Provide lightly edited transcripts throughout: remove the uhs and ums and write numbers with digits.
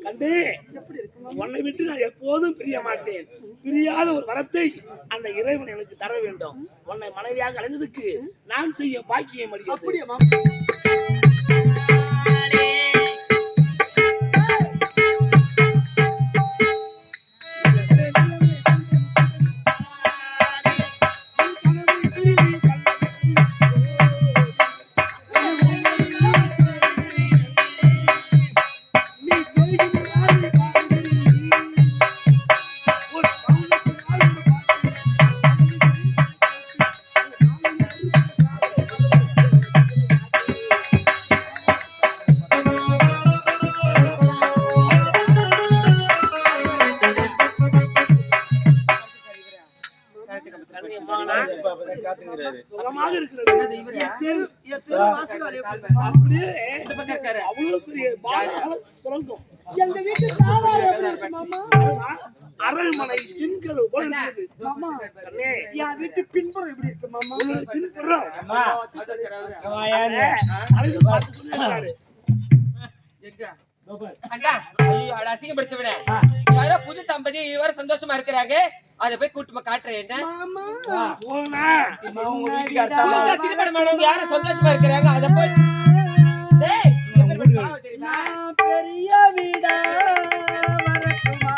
கண்டு உன்னை விட்டு நான் எப்போதும் பிரிய மாட்டேன். பிரியாத ஒரு வரத்தை அந்த இறைவன் எனக்கு தர வேண்டும். உன்னை மனைவியாக அடைந்ததுக்கு நான் செய்ய பாக்கியம் அடிக்கிறது. சுகமாக இருக்கிறது. அவ்வளவு பெரிய சுரங்கம் எங்க வீட்டு அரண்மனை பின்கதவு போல இருக்குது. என் வீட்டு பின்புறம் எப்படி இருக்கு மாமா? பின்புறம் புது தம்பதி இவர சந்தோஷமா இருக்கிறாங்க. அத போய் கூட்டுமா காட்டுறேன். திருமணம் யாரும் சந்தோஷமா இருக்கிறாங்க. அத போய் பெரிய வீடா வரட்டுமா?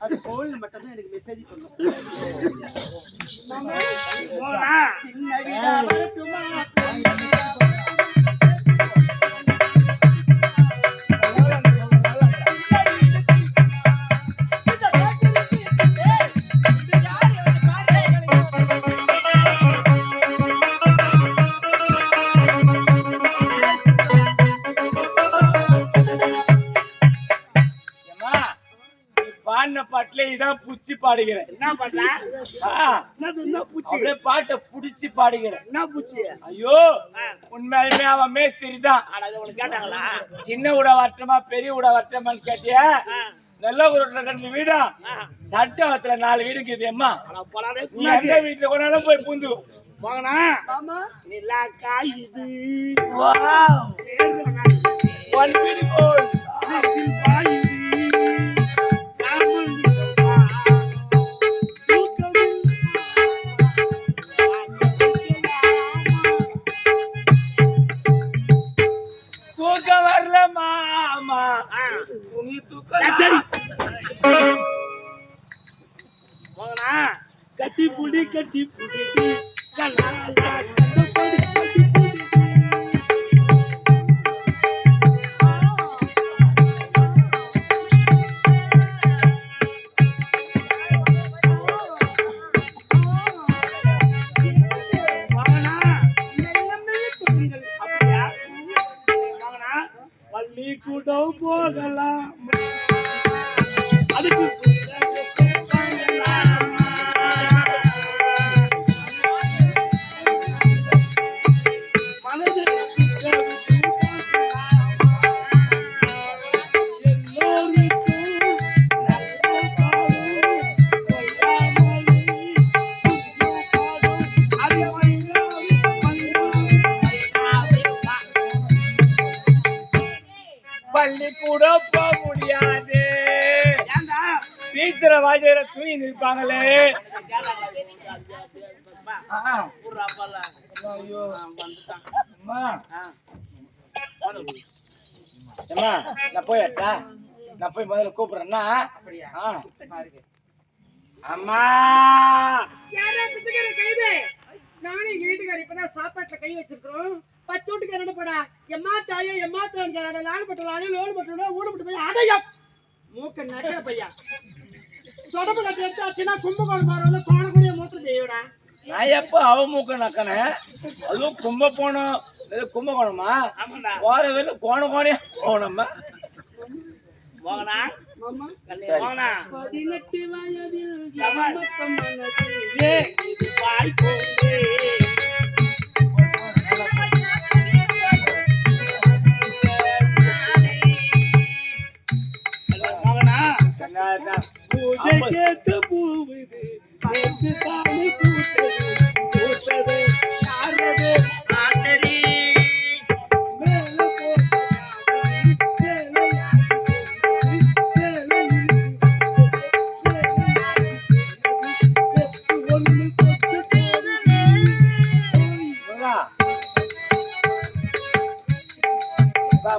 அது போன்ல மட்டும் தான் எனக்கு மெசேஜ் பண்ணும். சின்ன வீடா வரட்டுமா? பாட்டுல இதான் புடிச்சு பாடுகிறேன். என்ன பண்ண பூச்சி பாட்டை புடிச்சு பாடுகிறேன். என்ன பூச்சி? ஐயோ உண்மையுமே அவன் மேஸ்திரி தான். கேட்டாங்களா? சின்ன உட வட்டமா பெரிய உட வட்டமான்னு கேட்டியா? நல்ல ஒரு 2 வீடா சட்டத்துல 4 வீடு இருக்குது. அம்மா எந்த வீட்டுல கொண்டாலும் போய் பூந்து போகனா நிலா காயுது. ஒன் வீடு போய் கட்டி புடி கட்டி புடி பள்ளி கூட்டம் போகலாம். அதுக்கு பள்ளி கூட போக முடியாது. டீச்சரை வாஜையில தூங்கி நிற்பாங்களே. நான் போயட்டா? நான் போய் முதல்ல கூப்பிடுறேன்னா அம்மா நானும் எங்க வீட்டுக்காரர் இப்பதான் சாப்பாட்டுல கை வச்சிருக்கிறோம். 10 வீட்டுக்கு என்ன போடா எம்மா தாயோ எம்மா தாயோட லாடு பட்ட லாடு லோடு பட்ட ஊடு பட்டு போய் அடையும் மூக்க நக்கிற பையா தொடப்பு கட்டி எடுத்தாச்சுன்னா கும்பகோணம் போறவங்க கோணக்கூடிய மூத்திரம் செய்யடா. நான் எப்ப அவ மூக்க நக்கனேன்? அதுவும் கும்பகோணம் கும்பகோணமா? போற வேலை கோண போனோம்மா. 18 வயதில் பூஜை கேட்டு பூவுது தாலி பூத்தது பூத்தது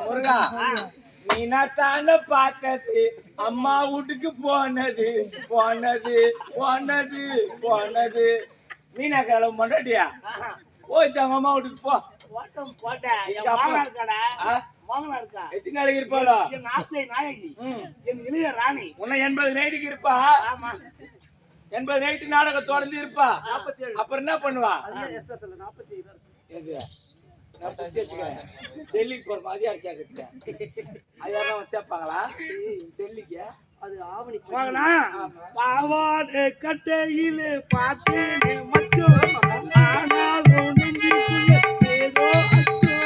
முருகா நீ நான் தானே பார்த்தது அம்மா வீட்டுக்கு போனது போனது போனது போனது மீனா கிளம்ப மாட்டாடியா போச்சு அவங்க அம்மா வீட்டுக்கு போ ஓட்டம் போட்டேன் என் மாமனா இருக்காடா மாமனா இருக்கா எத்தனை நாளைக்கு இருப்பாளோ என் ஆசை நாயகி என் இளைய ராணி உன்னை 80 நைட்டுக்கு இருப்பா ஆமா 80 நைட்டு நாடகம் தொடர்ந்து இருப்பா அப்புறம் என்ன பண்ணுவா எக்ஸ்ட்ரா சொல்லு 47 எது நான் புத்தி வச்சுக்கிறேன் டெல்லிக்கு போற மாதிரி ஆச்சா அதெல்லாம் வச்சாப்பாங்களா டெல்லிக்கு அது ஆவணி மகனா பாவாடை கட்டையிலே பார்த்தேனே மச்சம் ஆனாலும் நெஞ்சுக்குள்ள ஏதோ அச்சம்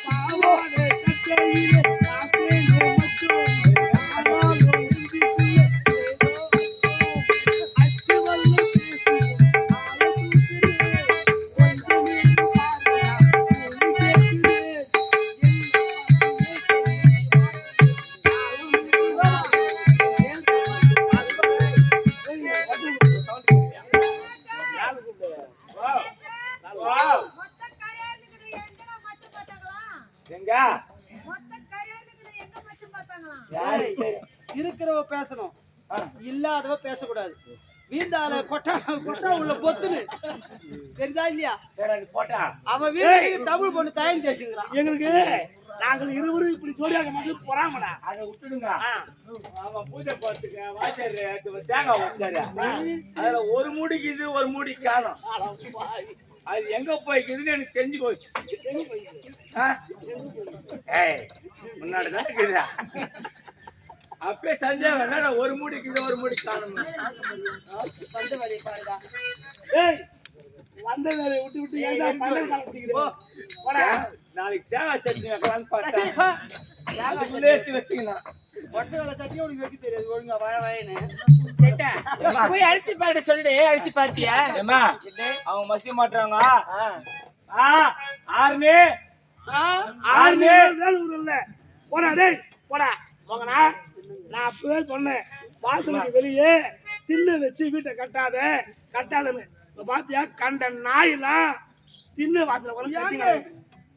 பாவாடை கட்டையிலே பார்த்தேனே மச்சம் ஆனாலும் நெஞ்சுக்குள்ள ஏதோ அச்சம் அச்சு வல்ல பேசி ஆள தூக்குறே மொத்த கரையானுக்குது எங்கடா மச்சு பார்த்தாங்களாம் எங்க மொத்த கரையானுக்குது எங்க மச்சு பார்த்தாங்களாம் யாரு இருக்கிறவ பேசணும் இல்லாதவ பேசக்கூடாது வீந்தால கொட்டா கொட்டா உள்ள பொத்துன்னு தெரிஞ்சா இல்லையா சரி போட்டா அவன் வீட்டுக்கு தமிழ் பொண்ணு தயன் தேசுங்கிறான் எங்களுக்கு நாங்கள் இருவரும் இப்படி ஜோடியாக மட்டும் பொறாமடா அதை விட்டுடுங்க அவன் பூஜை போறதுக்கு வாச்சாரு தேங்காய் வச்சாரு அதுல ஒரு மூடிக்கு இது ஒரு மூடி காணும் அது எங்க போய்க்குதுன்னு எனக்கு தெரிஞ்சு போச்சு ஏய் முன்னாடி தான் இருக்குதா அப்பே சந்தேகம் என்னடா ஒரு மூடிக்கு இது ஒரு மூடி காணும் வந்த வழியை பாருடா ஏய் வந்த வேலையை விட்டு விட்டு ஏன்டா பல்லல் கலந்துக்கிறோம் போடா நாளைக்கு தேங்காய் சட்னி வைக்கலான்னு பார்த்தேன் அதுக்குள்ளே ஏற்றி வச்சுக்கணும் ஒற்றை வேலை சட்டி உனக்கு வைக்க தெரியாது ஒழுங்கா வயன்னு கேட்டா போய் அடிச்சு பாரு சொல்லிடு அடிச்சு பாத்தியா ஏமா அவங்க மசி மாட்டுறாங்க ஆறுனே ஆறுமே வேலை இல்ல போடா டேய் போடா மகனா நான் அப்பவே சொன்னேன் வாசலுக்கு வெளியே திண்ணை வச்சு வீட்டை கட்டாதன்னு இப்ப பாத்தியா கண்ட நாயெல்லாம் திண்ணை வாசல கூட கட்டிங்க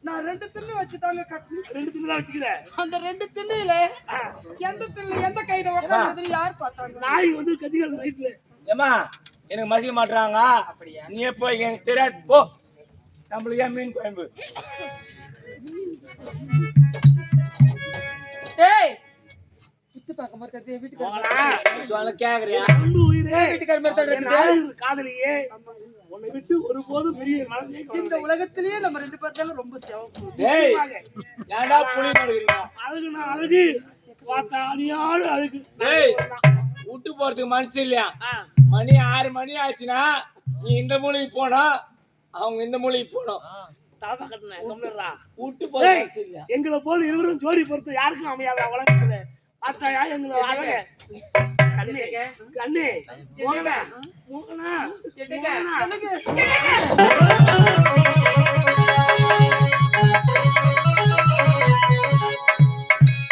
நான் 2 திண்ணு வச்சு தாங்க கட்டணும் 2 திண்ணை தான் வச்சுக்கிறேன் அந்த 2 திண்ணுல எந்த திண்ணு எந்த கையில உட்கார்ந்ததுன்னு யார் பார்த்தாங்க நாய் வந்து கத்திக்கிறது வயசுல ஏமா எனக்கு மசிக்க மாட்டுறாங்க அப்படியா நீ போய் எனக்கு தெரியாது போ நம்மளுக்கு ஏன் மீன் குழம்பு டேய் சுத்து பார்க்க மாட்டே வீட்டுக்கு சொல்ல கேக்குறியா அன்பு உயிரே வீட்டுக்கார மாதிரி தான் என் இருக்குது நாயகர் காதலியே உன்னை விட்டு ஒருபோதும் பெரிய மனதே இந்த உலகத்திலேயே நம்ம 2 பேர்த்தாலும் ரொம்ப சிவப்பு டேய் ஏன்டா புளி நடுக்குறீங்க அழகு நான் அழகு பார்த்தா அணியாடு அழகு டேய் விட்டு போறதுக்கு மனசு இல்லையா மணி 6 மணி ஆச்சுன்னா நீ இந்த மூலைக்கு போனோம் அவங்க இந்த மூலைக்கு போனோம் தலைமை கட்டினேன் கம்மிடுறா விட்டு போற மனசு இல்லையா எங்களை போல இருவரும் ஜோடி பொறுத்து யாருக்கும் அமையாத உலகத்துல பார்த்தாயா எங்களை அழக கண்ணே கண்ணே மோகனா என்னங்க மோகனா